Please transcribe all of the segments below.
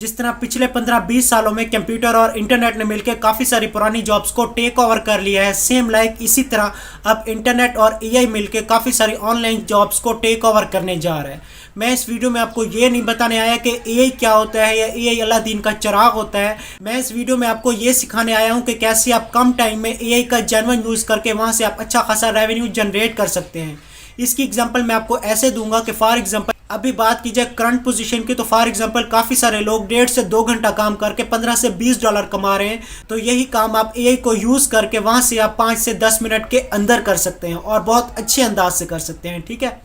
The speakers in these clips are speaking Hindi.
जिस तरह पिछले 15-20 सालों में कंप्यूटर और इंटरनेट ने मिलकर काफ़ी सारी पुरानी जॉब्स को टेक ओवर कर लिया है, सेम लाइक इसी तरह अब इंटरनेट और एआई मिलकर काफ़ी सारी ऑनलाइन जॉब्स को टेक ओवर करने जा रहा है। मैं इस वीडियो में आपको ये नहीं बताने आया कि एआई क्या होता है या एआई अल्लाह दीन का चिराग होता है। मैं इस वीडियो में आपको ये सिखाने आया हूँ कि कैसे आप कम टाइम में एआई का जेन्युइन यूज़ करके वहाँ से आप अच्छा खासा रेवेन्यू जनरेट कर सकते हैं। इसकी एग्जांपल मैं आपको ऐसे दूंगा कि फॉर एग्जांपल अभी बात की जाए करंट पोजीशन की, तो फॉर एग्जांपल काफ़ी सारे लोग 1.5 से 2 घंटा काम करके 15 से 20 डॉलर कमा रहे हैं। तो यही काम आप एआई को यूज़ करके वहाँ से आप 5 से 10 मिनट के अंदर कर सकते हैं और बहुत अच्छे अंदाज से कर सकते हैं। ठीक है,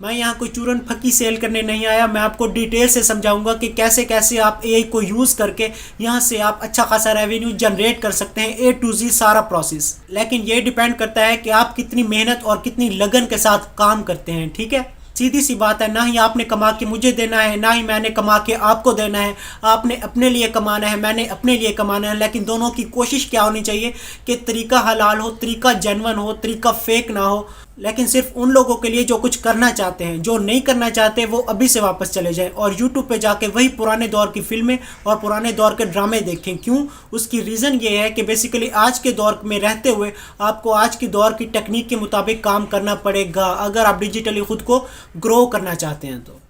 मैं यहाँ कोई चूरन फकी सेल करने नहीं आया, मैं आपको डिटेल से समझाऊंगा कि कैसे कैसे आप एआई को यूज़ करके यहाँ से आप अच्छा खासा रेवेन्यू जनरेट कर सकते हैं, ए टू जी सारा प्रोसेस। लेकिन ये डिपेंड करता है कि आप कितनी मेहनत और कितनी लगन के साथ काम करते हैं। ठीक है, सीधी सी बात है, ना ही आपने कमा के मुझे देना है, ना ही मैंने कमा के आपको देना है। आपने अपने लिए कमाना है, मैंने अपने लिए कमाना है। लेकिन दोनों की कोशिश क्या होनी चाहिए कि तरीका हलाल हो, तरीका जेन्युइन हो, तरीका फेक ना हो। लेकिन सिर्फ उन लोगों के लिए जो कुछ करना चाहते हैं, जो नहीं करना चाहते वो अभी से वापस चले जाएं और यूट्यूब पे जाके वही पुराने दौर की फिल्में और पुराने दौर के ड्रामे देखें। क्यों? उसकी रीज़न ये है कि बेसिकली आज के दौर में रहते हुए आपको आज की दौर की टेक्निक के मुताबिक काम करना पड़ेगा अगर आप डिजिटली खुद को ग्रो करना चाहते हैं तो।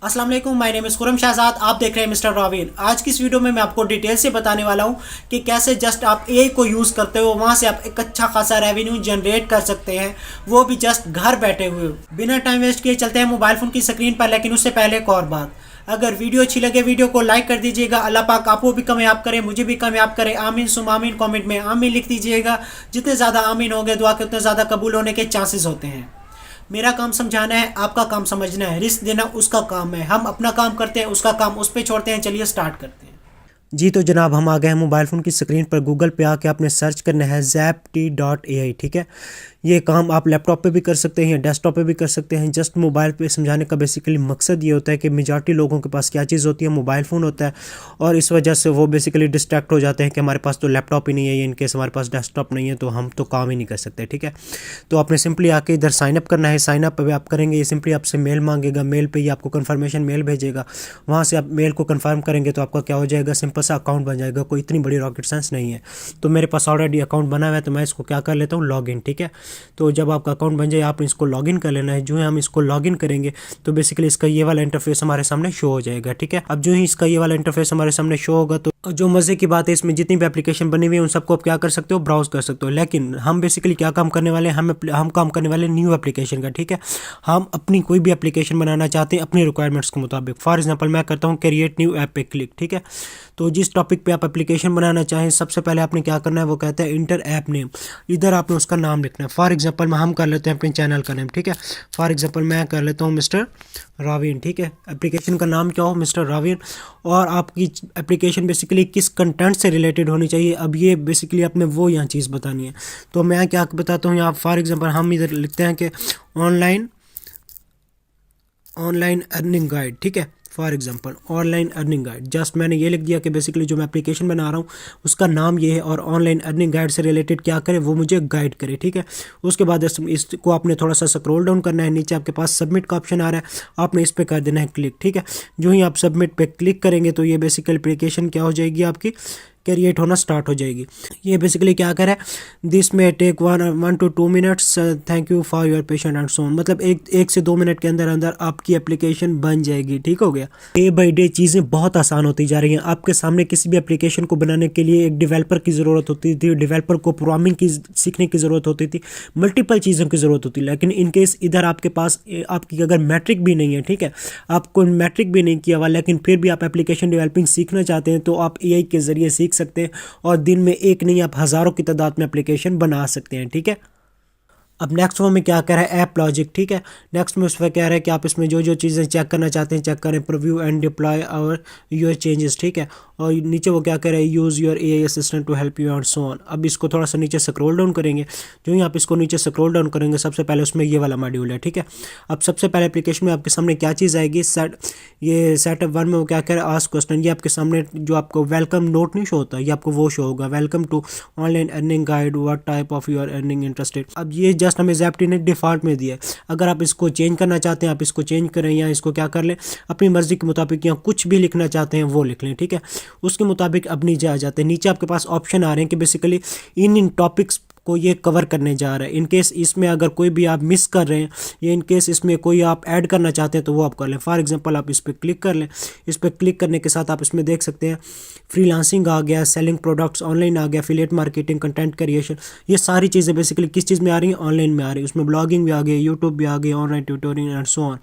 अस्सलाम वालेकुम, my name is Khurram Shahzad, आप देख रहे हैं मिस्टर रावीन। आज की इस वीडियो में मैं आपको डिटेल से बताने वाला हूं कि कैसे जस्ट आप एआई को यूज़ करते हो वहां से आप एक अच्छा खासा रेवेन्यू जनरेट कर सकते हैं, वो भी जस्ट घर बैठे हुए। बिना टाइम वेस्ट किए चलते हैं मोबाइल फ़ोन की स्क्रीन पर। लेकिन उससे पहले एक और बात, अगर वीडियो अच्छी लगे वीडियो को लाइक कर दीजिएगा। अल्लाह पाक आपको भी कामयाब करे, मुझे भी कामयाब करे। आमीन सुम आमीन। कमेंट में आमीन लिख दीजिएगा। जितने ज़्यादा आमीन होंगे दुआ के उतने ज़्यादा कबूल होने के चांसेस होते हैं। मेरा काम समझाना है, आपका काम समझना है, रिस्क देना उसका काम है। हम अपना काम करते हैं, उसका काम उस पर छोड़ते हैं। चलिए स्टार्ट करते हैं। जी तो जनाब, हम आ गए हैं मोबाइल फ़ोन की स्क्रीन पर। गूगल पे आके आपने सर्च करना है zapti.ai। ठीक है, ये काम आप लैपटॉप पे भी कर सकते हैं या डेस्कटॉप पे भी कर सकते हैं। जस्ट मोबाइल पे समझाने का बेसिकली मकसद ये होता है कि मेजॉरिटी लोगों के पास क्या चीज़ होती है, मोबाइल फ़ोन होता है और इस वजह से वो बेसिकली डिस्ट्रैक्ट हो जाते हैं कि हमारे पास तो लैपटॉप ही नहीं है, या इनकेस हमारे पास डेस्कटॉप नहीं है तो हम तो काम ही नहीं कर सकते। ठीक है, तो आपने सिंपली आके इधर साइनअप करना है। साइनअप पे आप करेंगे, ये सिंपली आपसे मेल मांगेगा, मेल पे ही आपको कन्फर्मेशन मेल भेजेगा। वहाँ से आप मेल को कन्फर्म करेंगे तो आपका क्या हो जाएगा, सिंपल सा अकाउंट बन जाएगा। कोई इतनी बड़ी रॉकेट साइंस नहीं है। तो मेरे पास ऑलरेडी अकाउंट बना हुआ है तो मैं इसको क्या कर लेता हूँ, लॉगिन। ठीक है, तो जब आपका अकाउंट बन जाए आपने इसको लॉगिन कर लेना है। जो है हम इसको लॉगिन करेंगे तो बेसिकली इसका ये वाला इंटरफेस हमारे सामने शो हो जाएगा। ठीक है, अब जो ही इसका ये वाला इंटरफेस हमारे सामने शो होगा तो जो मज़े की बात है, इसमें जितनी भी एप्लीकेशन बनी हुई है उन सबको आप क्या कर सकते हो, ब्राउज कर सकते हो। लेकिन हम बेसिकली क्या काम करने वाले हैं, हम काम करने वाले न्यू एप्लीकेशन का। ठीक है, हम अपनी कोई भी एप्लीकेशन बनाना चाहते हैं अपनी रिक्वायरमेंट्स के मुताबिक। फॉर एग्जांपल मैं करता हूँ क्रिएट न्यू ऐप पे क्लिक। ठीक है, तो जिस टॉपिक पे आप एप्लीकेशन बनाना चाहें सबसे पहले आपने क्या करना है, वो कहता है इंटर ऐप नेम। इधर आपने उसका नाम लिखना है। फॉर एग्जांपल हम कर लेते हैं अपने चैनल का नेम। ठीक है, फॉर एग्जांपल मैं कर लेता हूँ मिस्टर रावीन। ठीक है, एप्लीकेशन का नाम क्या हो, मिस्टर रावीन। और आपकी एप्लीकेशन बेसिकली किस कंटेंट से रिलेटेड होनी चाहिए, अब ये बेसिकली आपने वो यहाँ चीज़ बतानी है। तो मैं क्या बताता हूँ यहाँ, फॉर एग्जांपल हम इधर लिखते हैं कि ऑनलाइन अर्निंग गाइड। ठीक है, for example online earning guide. Just मैंने ये लिख दिया कि बेसिकली जो मैं एप्लीकेशन बना रहा हूँ उसका नाम ये है और ऑनलाइन अर्निंग गाइड से रिलेटेड क्या करे, वो मुझे गाइड करे। ठीक है, उसके बाद इसको आपने थोड़ा सा स्क्रॉल डाउन करना है। नीचे आपके पास सबमिट का ऑप्शन आ रहा है, आपने इस पर कर देना है क्लिक। ठीक है, जो ही आप सबमिट पे क्लिक करेंगे तो ये बेसिकली एप्लीकेशन क्या हो जाएगी, आपकी क्रिएट होना स्टार्ट हो जाएगी। ये बेसिकली क्या करे, दिस में take 1 to 2 minutes, thank you for your patient and so on. मतलब एक से 2 मिनट के अंदर अंदर आपकी एप्लीकेशन बन जाएगी। ठीक हो गया। डे बाई डे चीज़ें बहुत आसान होती जा रही हैं। आपके सामने किसी भी एप्लीकेशन को बनाने के लिए एक डेवलपर की ज़रूरत होती थी, डेवलपर को प्रोग्रामिंग की सीखने की ज़रूरत होती थी, मल्टीपल चीज़ों की ज़रूरत होती। लेकिन इनकेस इधर आपके पास आपकी अगर मैट्रिक भी नहीं है, ठीक है, आपको मैट्रिक भी नहीं किया हुआ, लेकिन फिर भी आप एप्लीकेशन डेवलपिंग सीखना चाहते हैं तो आप एआई के ज़रिए सीख सकते हैं और दिन में एक नहीं आप हज़ारों की तादाद में एप्लीकेशन बना सकते हैं। ठीक है, अब नेक्स्ट वो में क्या कह रहा है, ऐप लॉजिक। ठीक है, नेक्स्ट में उस पर कह रहा है कि आप इसमें जो जो चीज़ें चेक करना चाहते हैं चेक करें, प्रीव्यू एंड डिप्लॉय और योर चेंजेस। ठीक है, और नीचे वो क्या कह रहा है, use your AI assistant to help you and so on. अब इसको थोड़ा सा नीचे स्क्रॉल डाउन करेंगे। जो ही आप इसको नीचे स्क्रॉल डाउन करेंगे सबसे पहले उसमें ये वाला मॉड्यूल है। ठीक है, अब सबसे पहले एप्लीकेशन में आपके सामने क्या चीज़ आएगी, सेटअप 1 में वो क्या कह रहा है, आस्क क्वेश्चन। ये आपके सामने जो आपको वेलकम नोट नहीं शो होता, ये आपको वो शो होगा, welcome to online earning guide, what type of you are earning interested. अब ये जस्ट जस्ट हमें ज़ेप्टी ने डिफ़ॉल्ट में दिया है। अगर आप इसको चेंज करना चाहते हैं आप इसको चेंज करें या इसको क्या कर लें अपनी मर्ज़ी के मुताबिक, या कुछ भी लिखना चाहते हैं वो लिख लें, ठीक है। उसके मुताबिक अब नीचे आ जाते हैं। नीचे आपके पास ऑप्शन आ रहे हैं कि बेसिकली इन टॉपिक्स को ये कवर करने जा रहा है। इन केस इसमें अगर कोई भी आप मिस कर रहे हैं या इन केस इसमें कोई आप ऐड करना चाहते हैं तो वो आप कर लें। फॉर एग्जांपल आप इस पर क्लिक कर लें। इस पर क्लिक करने के साथ आप इसमें देख सकते हैं फ्रीलांसिंग आ गया, सेलिंग प्रोडक्ट्स ऑनलाइन आ गया, एफिलिएट मार्केटिंग, कंटेंट क्रिएशन, ये सारी चीज़ें बेसिकली किस चीज़ में आ रही हैं, ऑनलाइन में आ रही है। उसमें ब्लॉगिंग भी आ गई, यूट्यूब भी आ गई, online tutorial and so on,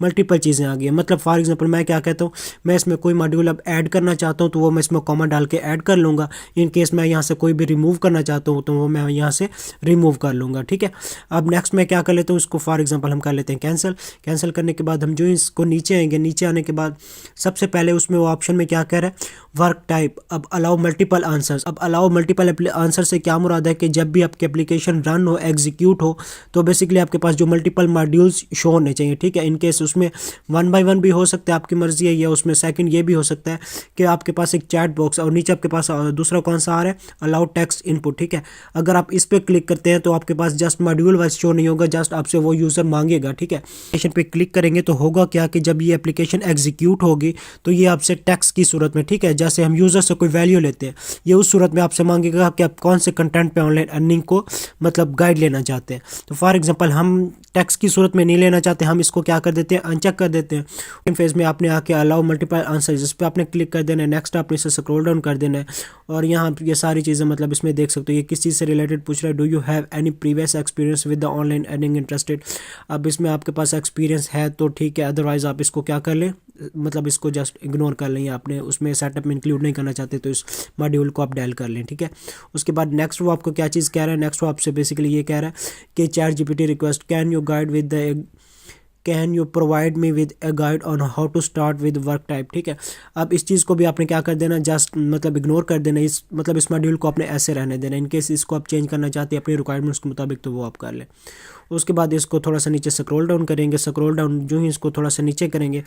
multiple चीज़ें आ गई हैं। मतलब फॉर एग्जांपल मैं क्या कहता हूँ, मैं इसमें कोई मॉड्यूल अब ऐड करना चाहता हूँ तो वो मैं इसमें कॉमा डाल के ऐड कर लूँगा। इन केस मैं यहाँ से कोई भी रिमूव करना चाहता हूँ तो वो मैं यहाँ से रिमूव कर लूँगा, ठीक है। अब नेक्स्ट मैं क्या कर लेता हूँ, इसको फॉर एग्जांपल हम कर लेते हैं कैंसिल। कैंसिल करने के बाद हम जो इसको नीचे आएंगे, नीचे आने के बाद सबसे पहले उसमें वो ऑप्शन में क्या कह रहा है, वर्क टाइप। अब अलाउ मल्टीपल आंसर्स। अब अलाउ मल्टीपल आंसर से क्या मुराद है कि जब भी आपकी एप्लीकेशन रन हो, एग्जीक्यूट हो, तो बेसिकली आपके पास जो मल्टीपल मॉड्यूल्स शो होने चाहिए, ठीक है। इन केस उसमें 1 बाय 1 भी हो सकता है, आपकी मर्जी है, या उसमें सेकंड ये भी हो सकता है कि आपके पास एक चैट बॉक्स और नीचे आपके पास दूसरा कौन सा आ रहा है, अलाउ टेक्स्ट इनपुट, ठीक है। अगर आप इस पर क्लिक करते हैं तो आपके पास जस्ट मॉड्यूल वाइज शो नहीं होगा, जस्ट आपसे वो यूज़र मांगेगा, ठीक है। एप्लीकेशन पे क्लिक करेंगे तो होगा क्या कि जब ये एप्लीकेशन एग्जीक्यूट होगी तो ये आपसे टेक्स्ट की सूरत में, ठीक है, जैसे हम यूज़र से कोई वैल्यू लेते हैं, ये उस सूरत में आपसे मांगेगा कि आप कौन से कंटेंट पे ऑनलाइन अर्निंग को मतलब गाइड लेना चाहते हैं। तो फॉर एग्जांपल हम टेक्स्ट की सूरत में नहीं लेना चाहते, हम इसको क्या कर देते हैं, अनचेक कर देते हैं। इन फेज में आपने आके अलाउ मल्टीपल आंसर्स, इस पर आपने क्लिक कर देना है। नेक्स्ट आपने इसे स्क्रॉल डाउन कर देना है और यहाँ ये सारी चीज़ें मतलब इसमें देख सकते हो ये किस चीज़ से रिलेटेड पूछ रहा है, do you have any previous experience with the online earning interested. अब इसमें आपके पास एक्सपीरियंस है तो ठीक है, अदरवाइज आप इसको क्या कर लें, मतलब इसको जस्ट इग्नोर कर लें, आपने उसमें सेटअप में इंक्लूड नहीं करना चाहते तो इस मॉड्यूल को आप डायल कर लें, ठीक है। उसके बाद नेक्स्ट वो आपको क्या चीज़ कह रहा है, नेक्स्ट वो आपसे बेसिकली ये कह रहा है कि ChatGPT request, can you provide me with a guide on how to start with work type, ठीक है। अब इस चीज़ को भी आपने क्या कर देना, जस्ट मतलब इग्नोर कर देना, इस मतलब इस मॉड्यूल को आपने ऐसे रहने देना। इनकेस इसको आप चेंज करना चाहते हैं अपनी रिक्वायरमेंट्स के मुताबिक तो वो आप कर लें। उसके बाद इसको थोड़ा सा नीचे स्क्रॉल डाउन करेंगे, स्क्रॉल डाउन जो ही इसको थोड़ा सा नीचे करेंगे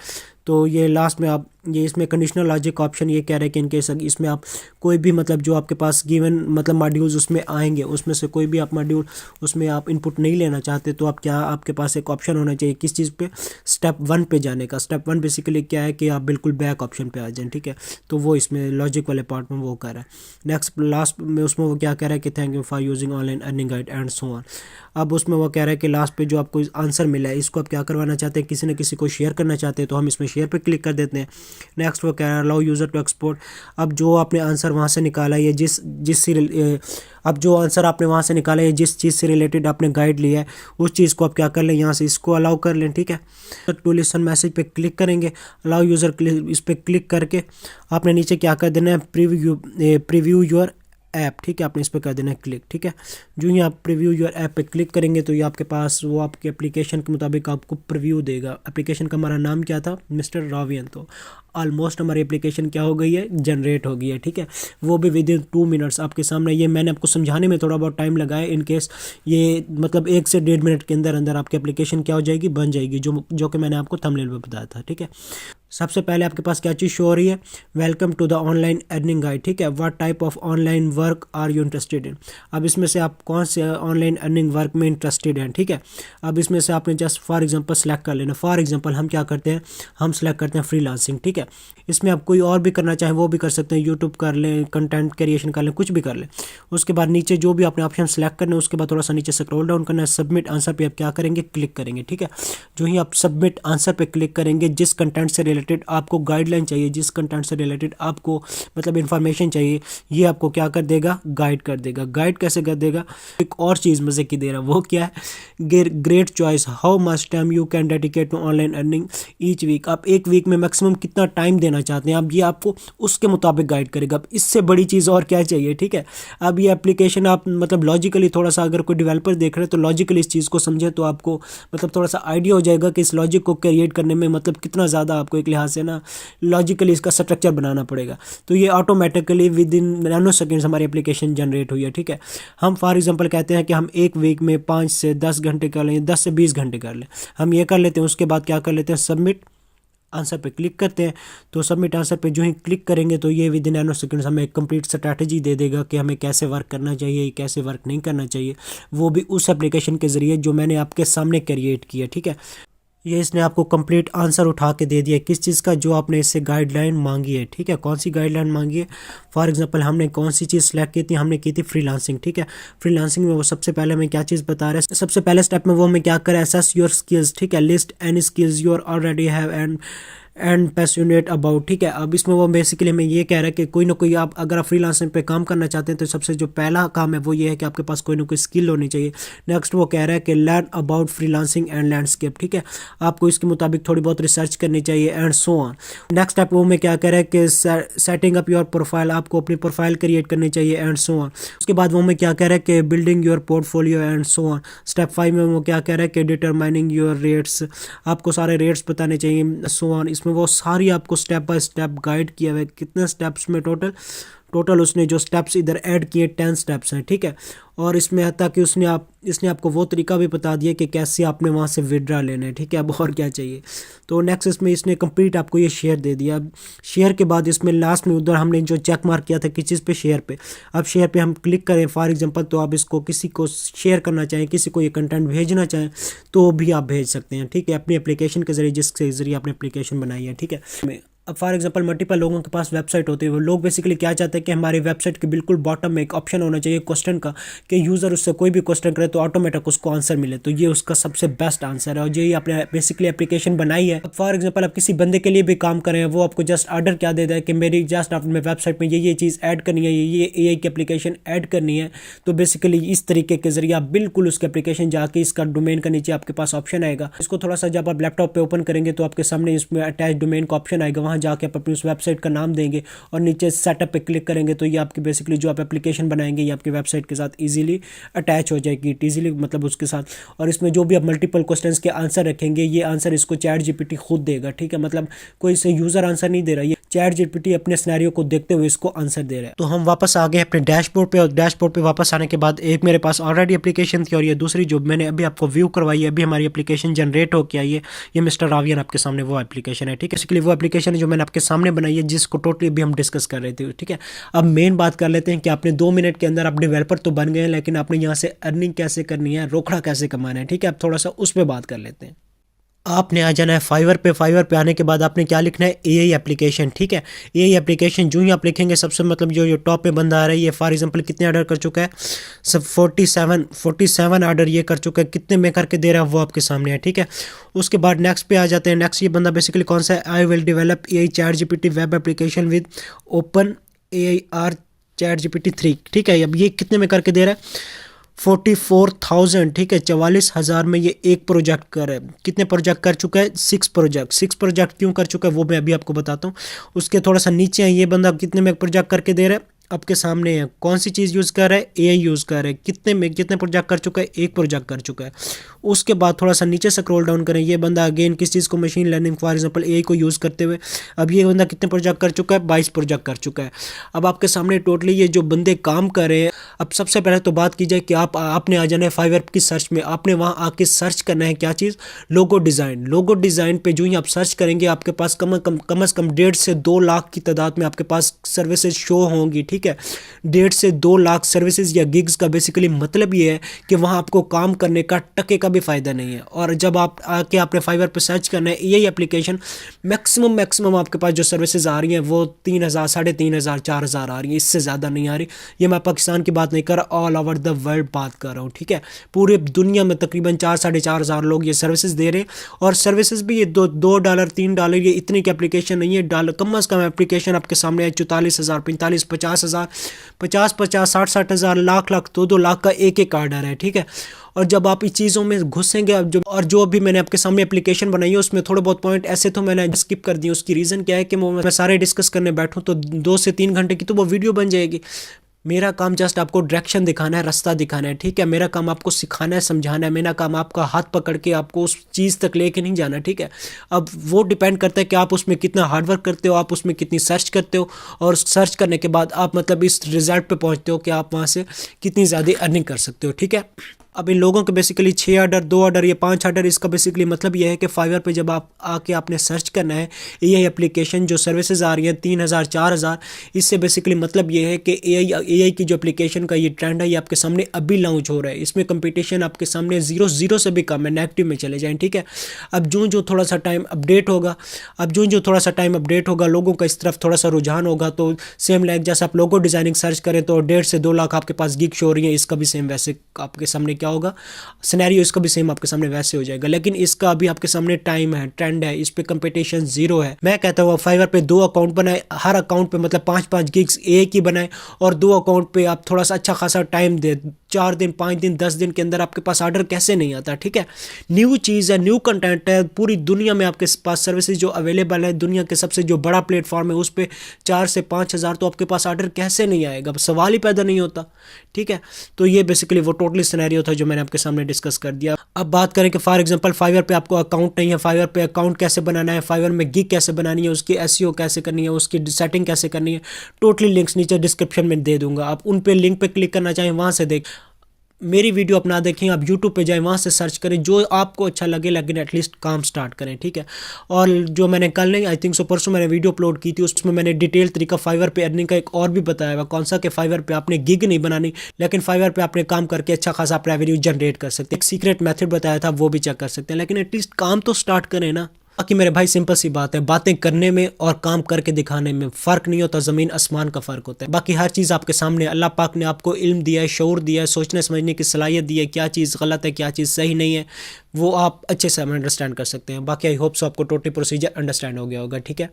तो ये लास्ट में आप ये इसमें कंडीशनल लॉजिक ऑप्शन ये कह रहा है कि इनकेस इसमें आप कोई भी मतलब जो आपके पास गिवन मतलब मॉड्यूल्स उसमें आएंगे उसमें से कोई भी आप मॉड्यूल उसमें आप इनपुट नहीं लेना चाहते तो आप क्या, आपके पास एक ऑप्शन होना चाहिए किस चीज़ पे, स्टेप 1 पे जाने का। स्टेप 1 बेसिकली क्या है कि आप बिल्कुल बैक ऑप्शन पे आ जाएं, ठीक है। तो वो इसमें लॉजिक वाले पार्ट में वो कर रहा है। नेक्स्ट लास्ट में उसमें वो क्या कह रहा है कि thank you for using online earning guide and so on. अब उसमें वो कह रहा है कि लास्ट पे जो आपको आंसर मिला है इसको आप क्या करवाना चाहते हैं, किसी न किसी को शेयर करना चाहते हैं तो हम इसमें शेयर पे क्लिक कर देते हैं। नेक्स्ट वो कह रहा है अलाउ यूज़र टू एक्सपोर्ट। अब जो आपने आंसर वहाँ से निकाला है अब जो आंसर आपने वहाँ से निकाला है जिस चीज़ से रिलेटेड आपने गाइड लिया है उस चीज़ को आप क्या कर लें, यहाँ से इसको अलाउ कर लें, ठीक है। टू लिसन मैसेज पे क्लिक करेंगे, अलाउ यूज़र, इस पर क्लिक करके आपने नीचे क्या कर देना है, प्रीव्यू योर ऐप, ठीक है। आपने इस पर कर देना है क्लिक, ठीक है। जो ही आप प्रीव्यू योर ऐप पे क्लिक करेंगे तो ये आपके पास वो आपके एप्लीकेशन के मुताबिक आपको प्रीव्यू देगा। एप्लीकेशन का हमारा नाम क्या था, मिस्टर रावियन। तो ऑलमोस्ट हमारी एप्लीकेशन क्या हो गई है, जनरेट हो गई है, ठीक है। वो भी विद इन 2 मिनट्स आपके सामने। ये मैंने आपको समझाने में थोड़ा बहुत टाइम लगाया, इन केस ये मतलब 1 से 1.5 मिनट के अंदर अंदर आपकी एप्लीकेशन क्या हो जाएगी, बन जाएगी, जो कि मैंने आपको थंबनेल में बताया था, ठीक है। सबसे पहले आपके पास क्या चीज़ शो हो रही है, welcome to the online earning guide, ठीक है। What type of online work are you interested in. अब इसमें से आप कौन से ऑनलाइन अर्निंग वर्क में इंटरेस्टेड हैं, ठीक है। अब इसमें से आपने जस्ट फॉर एग्जांपल सेलेक्ट कर लेना। फॉर एग्जांपल हम क्या करते हैं, हम सेलेक्ट करते हैं फ्रीलांसिंग, ठीक है। इसमें आप कोई और भी करना चाहें वो भी कर सकते हैं, यूट्यूब कर लें, कंटेंट क्रिएशन कर लें, कुछ भी कर लें। उसके बाद नीचे जो भी आपने ऑप्शन सेलेक्ट करना है उसके बाद थोड़ा सा नीचे स्क्रॉल डाउन करना है, सबमिट आंसर पे आप क्या करेंगे, क्लिक करेंगे, ठीक है। जो ही आप सबमिट आंसर पे क्लिक करेंगे, जिस कंटेंट से रिलेटेड आपको गाइडलाइन चाहिए, जिस कंटेंट से रिलेटेड आपको मतलब इन्फॉर्मेशन चाहिए, ये आपको क्या कर देगा, गाइड कर देगा। गाइड कैसे कर देगा, एक और चीज़ मज़े की दे रहा है, वो क्या है, great choice, how much time you can dedicate to online earning each week. आप एक वीक में मैक्सिमम कितना टाइम देना चाहते हैं, अब ये आपको उसके मुताबिक गाइड करेगा। अब इससे बड़ी चीज़ और क्या चाहिए, ठीक है। अब ये एप्लीकेशन आप मतलब लॉजिकली थोड़ा सा अगर कोई डेवलपर देख रहे हैं तो लॉजिकली इस चीज़ को समझे तो आपको मतलब थोड़ा सा आइडिया हो जाएगा कि इस लॉजिक को क्रिएट करने में मतलब कितना ज़्यादा आपको एक लिहाज से ना लॉजिकली इसका स्ट्रक्चर बनाना पड़ेगा। तो ये automatically with in nano seconds हमारी एप्लीकेशन जनरेट हुई है, ठीक है। हम फॉर एग्जांपल कहते हैं कि हम एक वीक में 5 से 10 घंटे कर लें, 10 से 20 घंटे कर लें, हम ये कर लेते हैं। उसके बाद क्या कर लेते हैं, सबमिट आंसर पे क्लिक करते हैं तो सबमिट आंसर पे जो ही क्लिक करेंगे तो ये विद इन नैनो सेकंड्स हमें एक कंप्लीट स्ट्रैटेजी दे देगा कि हमें कैसे वर्क करना चाहिए, कैसे वर्क नहीं करना चाहिए, वो भी उस एप्लीकेशन के ज़रिए जो मैंने आपके सामने क्रिएट किया। ठीक है, ये इसने आपको कंप्लीट आंसर उठा के दे दिया किस चीज़ का जो आपने इससे गाइडलाइन मांगी है। ठीक है, कौन सी गाइडलाइन मांगी है। फॉर एग्जांपल हमने कौन सी चीज़ सेलेक्ट की थी, हमने की थी फ्रीलांसिंग। ठीक है, फ्रीलांसिंग में वो सबसे पहले हमें क्या चीज़ बता रहा है, सबसे पहले स्टेप में वो हमें क्या करें, असेस योर स्किल्स। ठीक है, list any skills you are already have and passionate about. ठीक है, अब इसमें वो बेसिकली हमें ये कह रहा है कि कोई ना कोई आप अगर आप फ्रीलांसिंग पे काम करना चाहते हैं तो सबसे जो पहला काम है वो ये है कि आपके पास कोई ना कोई स्किल होनी चाहिए। नेक्स्ट वो कह रहा है कि learn about freelancing and landscape. ठीक है, आपको इसके मुताबिक थोड़ी बहुत रिसर्च करनी चाहिए and so on. Next step वो में क्या कह रहा है कि सेटिंग अप योर प्रोफाइल, आपको अपनी प्रोफाइल क्रिएट करनी चाहिए एंड सो ऑन। उसके बाद वो में क्या कह रहा है कि building your portfolio and so on. Step 5 में वो क्या कह रहा है कि डिटरमाइनिंग योर रेट्स, आपको सारे रेट्स बताने चाहिए सो ऑन। इसमें वो सारी आपको स्टेप बाय स्टेप गाइड किया हुआ है। कितने स्टेप्स में टोटल उसने जो स्टेप्स इधर ऐड किए 10 स्टेप्स हैं। ठीक है, और इसमें हत्ता कि इसने आपको वो तरीका भी बता दिया कि कैसे आपने वहाँ से विड्रा लेना है। ठीक है, अब और क्या चाहिए। तो नेक्स्ट इसमें इसने कंप्लीट आपको ये शेयर दे दिया। अब शेयर के बाद इसमें लास्ट में उधर हमने जो चेक मार्क किया था किस चीज़ पे, शेयर पे। अब शेयर पे हम क्लिक करें फॉर एग्जांपल, तो आप इसको किसी को शेयर करना चाहें, किसी को ये कंटेंट भेजना चाहें तो भी आप भेज सकते हैं। ठीक है, अपनी एप्लीकेशन के जरिए, जिसके जरिए आपने एप्लीकेशन बनाई है। ठीक है, अब फॉर एग्जांपल मल्टीपल लोगों के पास वेबसाइट होती है, वो लोग बेसिकली क्या चाहते हैं कि हमारी वेबसाइट के बिल्कुल बॉटम में एक ऑप्शन होना चाहिए क्वेश्चन का, कि यूज़र उससे कोई भी क्वेश्चन करे तो ऑटोमेटिक उसको आंसर मिले। तो ये उसका सबसे बेस्ट आंसर है और यही आपने बेसिकली एप्लीकेशन बनाई है। अब फॉर एग्जांपल आप किसी बंदे के लिए भी काम करें, वो आपको जस्ट ऑर्डर क्या दे है कि मेरी जस्ट आपने वेबसाइट में ये चीज़ ऐड करनी है, ये AI की एप्लीकेशन ऐड करनी है। तो बेसिकली इस तरीके के जरिए आप बिल्कुल उसके एप्लीकेशन जाके इसका डोमेन का नीचे आपके पास ऑप्शन आएगा। इसको थोड़ा सा जब आप लैपटॉप पे ओपन करेंगे तो आपके सामने इसमें अटैच डोमेन का ऑप्शन आएगा, वहाँ जाके आप अपनी उस वेबसाइट का नाम देंगे और नीचे सेटअप पे क्लिक करेंगे तो ये आपकी बेसिकली जो आप एप्लीकेशन बनाएंगे ये आपकी वेबसाइट के साथ इजीली अटैच हो जाएगी, इजीली मतलब उसके साथ। और इसमें जो भी आप मल्टीपल क्वेश्चंस के आंसर रखेंगे ये आंसर इसको चैट जीपीटी खुद देगा। ठीक है, मतलब कोई से यूज़र आंसर नहीं दे रहा, ये चैट जीपीटी अपने सिनेरियो को देखते हुए इसको आंसर दे रहा है। तो हम वापस आ गए अपने डैशबोर्ड पे, और डैशबोर्ड पे वापस आने के बाद एक मेरे पास ऑलरेडी एप्लीकेशन थी और ये दूसरी जो मैंने अभी आपको व्यू करवाई है, अभी हमारी एप्लीकेशन जनरेट होकर आई है। ये मिस्टर रावियन आपके सामने वो एप्लीकेशन है। ठीक है, इसके लिए वो एप्लीकेशन है जो मैंने आपके सामने बनाई है, जिसको टोटली अभी हम डिस्कस कर रहे थे। ठीक है, अब मेन बात कर लेते हैं कि आपने 2 मिनट के अंदर आप डेवलपर तो बन गए हैं, लेकिन आपने यहाँ से अर्निंग कैसे करनी है, रोकड़ा कैसे कमाना है। ठीक है, अब थोड़ा सा उस पर बात कर लेते हैं। आपने आ जाना है फाइवर पे आने के बाद आपने क्या लिखना है, AI एप्लीकेशन। ठीक है, AI एप्लीकेशन जो ही आप लिखेंगे सबसे मतलब जो टॉप पे बंदा आ रहा है, ये फॉर एग्जांपल कितने ऑर्डर कर चुका है, सब 47 ऑर्डर ये कर चुका है, कितने में करके दे रहा है वो आपके सामने है। ठीक है, उसके बाद नेक्स्ट पे आ जाते हैं। नेक्स्ट ये बंदा बेसिकली कौन सा है, I will develop AI ChatGPT web application with open AI or ChatGPT 3। ठीक है, अब ये कितने में करके दे रहा है, 44,000। ठीक है, 44,000 में ये एक प्रोजेक्ट कर है। कितने प्रोजेक्ट कर चुका है, 6 प्रोजेक्ट क्यों कर चुका है वो मैं अभी आपको बताता हूँ। उसके थोड़ा सा नीचे है, ये बंदा कितने में प्रोजेक्ट करके दे रहा है, आपके सामने है। कौन सी चीज़ यूज़ कर रहा है, AI यूज़ कर रहा है। कितने प्रोजेक्ट कर चुका है, एक प्रोजेक्ट कर चुका है। उसके बाद थोड़ा सा नीचे स्क्रॉल डाउन करें, ये बंदा अगेन किस चीज़ को, machine learning for example AI को यूज़ करते हुए, अब ये बंदा कितने प्रोजेक्ट कर चुका है, 22 प्रोजेक्ट कर चुका है। अब आपके सामने टोटली ये जो बंदे काम कर रहे हैं। अब सबसे पहले तो बात की जाए कि आपने आ जाना है फाइवर की सर्च में, आपने वहाँ आके सर्च करना है क्या चीज़, लोगो डिज़ाइन पे जो ही आप सर्च करेंगे आपके पास कम से कम 1.5 से 2 लाख की तादाद में आपके पास सर्विसेज शो होंगी। ठीक है, 1.5 से 2 लाख सर्विसेज या गिग्स का बेसिकली मतलब ये है कि वहाँ आपको काम करने का टके का भी फ़ायदा नहीं है। और जब आप आके आपने फाइवर पर सर्च करना है यही एप्लीकेशन, मैक्सिमम आपके पास जो सर्विसेज आ रही हैं वो 3,000, 3,500, 4,000 आ रही है, इससे ज़्यादा नहीं आ रही। ये मैं पाकिस्तान की बात नहीं कर रहा, ऑल ओवर द वर्ल्ड बात कर रहा हूँ। ठीक है, पूरे दुनिया में तकरीबन 4-4,500 लोग ये सर्विसेज दे रहे हैं। और सर्विसेज भी ये $2, $3 ये इतनी की एप्लीकेशन नहीं है। कम से कम एप्लीकेशन आपके सामने है 44,000, 45,000, 50,000, 50,000, 60,000, लाख 2-2 लाख का एक ऑर्डर है। ठीक है, और जब आप इस चीज़ों में घुसेंगे और जो अभी मैंने आपके सामने एप्लीकेशन बनाई है उसमें थोड़े बहुत पॉइंट ऐसे तो मैंने स्किप कर दिए। उसकी रीज़न क्या है कि मैं सारे डिस्कस करने बैठूँ तो 2 से 3 घंटे की तो वो वीडियो बन जाएगी। मेरा काम जस्ट आपको डायरेक्शन दिखाना है, रास्ता दिखाना है। ठीक है, मेरा काम आपको सिखाना है, समझाना है। मेरा काम आपका हाथ पकड़ के आपको उस चीज़ तक लेके नहीं जाना। ठीक है, अब वो डिपेंड करता है कि आप उसमें कितना हार्डवर्क करते हो, आप उसमें कितनी सर्च करते हो, और सर्च करने के बाद आप मतलब इस रिजल्ट पे पहुंचते हो कि आप वहाँ से कितनी ज़्यादा अर्निंग कर सकते हो। ठीक है, अब इन लोगों के बेसिकली 6 ऑर्डर, 2 ऑर्डर, ये 5 ऑर्डर, इसका बेसिकली मतलब ये है कि फाइवर पे जब आप आके आपने सर्च करना है ये एप्लीकेशन जो सर्विसेज आ रही हैं 3000 4000, इससे बेसिकली मतलब ये है कि एआई की जो एप्लीकेशन का ये ट्रेंड है ये आपके सामने अभी लॉन्च हो रहा है। इसमें कंपटीशन आपके सामने 0 से भी कम है, नेगेटिव में चले जाएँ, ठीक है। अब जो थोड़ा सा टाइम अपडेट होगा, लोगों का इस तरफ थोड़ा सा रुझान होगा, तो सेम लाइक जैसे आप लोगो डिज़ाइनिंग सर्च करें तो 1.5 से 2 लाख आपके पास गिग शो हो रही है, इसका भी सेम वैसे आपके सामने क्या होगा सिनेरियो, इसका भी सेम आपके सामने वैसे हो जाएगा। लेकिन इसका अभी आपके सामने टाइम है, ट्रेंड है, इस पे कंपटीशन 0 है। मैं कहता हूँ फाइवर पे 2 अकाउंट बनाए, हर अकाउंट पे मतलब 5-5 गिग्स एक ही बनाए, और 2 अकाउंट पे आप थोड़ा सा अच्छा खासा टाइम दे, 4 दिन 5 दिन 10 दिन के अंदर आपके पास ऑर्डर कैसे नहीं आता, ठीक है। न्यू चीज़ है, न्यू कंटेंट है, पूरी दुनिया में आपके पास सर्विसेज जो अवेलेबल है, दुनिया के सबसे जो बड़ा प्लेटफॉर्म है उस पर 4 से 5 हज़ार तो आपके पास ऑर्डर कैसे नहीं आएगा, सवाल ही पैदा नहीं होता, ठीक है। तो ये बेसिकली वो टोटली सिनेरियो था जो मैंने आपके सामने डिस्कस कर दिया। अब बात करें कि फॉर एग्जांपल फाइवर पे आपको अकाउंट नहीं है, फाइवर पे अकाउंट कैसे बनाना है, फाइवर में गिग कैसे बनानी है, उसकी एसईओ कैसे करनी है, उसकी सेटिंग कैसे करनी है, टोटली लिंक्स नीचे डिस्क्रिप्शन में दे दूंगा। आप उन पे लिंक पे क्लिक करना चाहें वहाँ से देख, मेरी वीडियो अपना देखें, आप यूट्यूब पे जाएं, वहाँ से सर्च करें जो आपको अच्छा लगे, लेकिन एटलीस्ट काम स्टार्ट करें, ठीक है। और जो मैंने कल नहीं, आई थिंक सो परसों मैंने वीडियो अपलोड की थी, उसमें मैंने डिटेल तरीका फाइवर पे अर्निंग का एक और भी बताया हुआ, कौन सा कि फाइवर पे आपने गिग नहीं बनानी, लेकिन फाइवर पे आपने काम करके अच्छा खासा आप रेवेन्यू जनरेट कर सकते हैं। एक सीक्रेट मेथड बताया था, वो भी चेक कर सकते हैं, लेकिन एटलीस्ट काम तो स्टार्ट करें ना। बाकी मेरे भाई सिंपल सी बात है, बातें करने में और काम करके दिखाने में फ़र्क नहीं होता, ज़मीन आसमान का फ़र्क होता है। बाकी हर चीज़ आपके सामने, अल्लाह पाक ने आपको इल्म दिया है, शऊर दिया है, सोचने समझने की सलाहियत दी है, क्या चीज़ गलत है क्या चीज़ सही नहीं है वो आप अच्छे से अंडरस्टैंड कर सकते हैं। बाकी आई होप सो आपको टोटल प्रोसीजर अंडरस्टैंड हो गया होगा, ठीक है।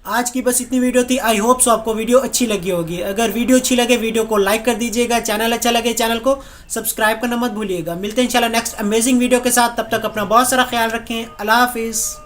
आज की बस इतनी वीडियो थी, आई होप सो आपको वीडियो अच्छी लगी होगी। अगर वीडियो अच्छी लगे वीडियो को लाइक कर दीजिएगा, चैनल अच्छा लगे चैनल को सब्सक्राइब करना मत भूलिएगा। मिलते हैं इंशाल्लाह नेक्स्ट अमेजिंग वीडियो के साथ, तब तक अपना बहुत सारा ख्याल रखें। अल्लाह हाफिज़।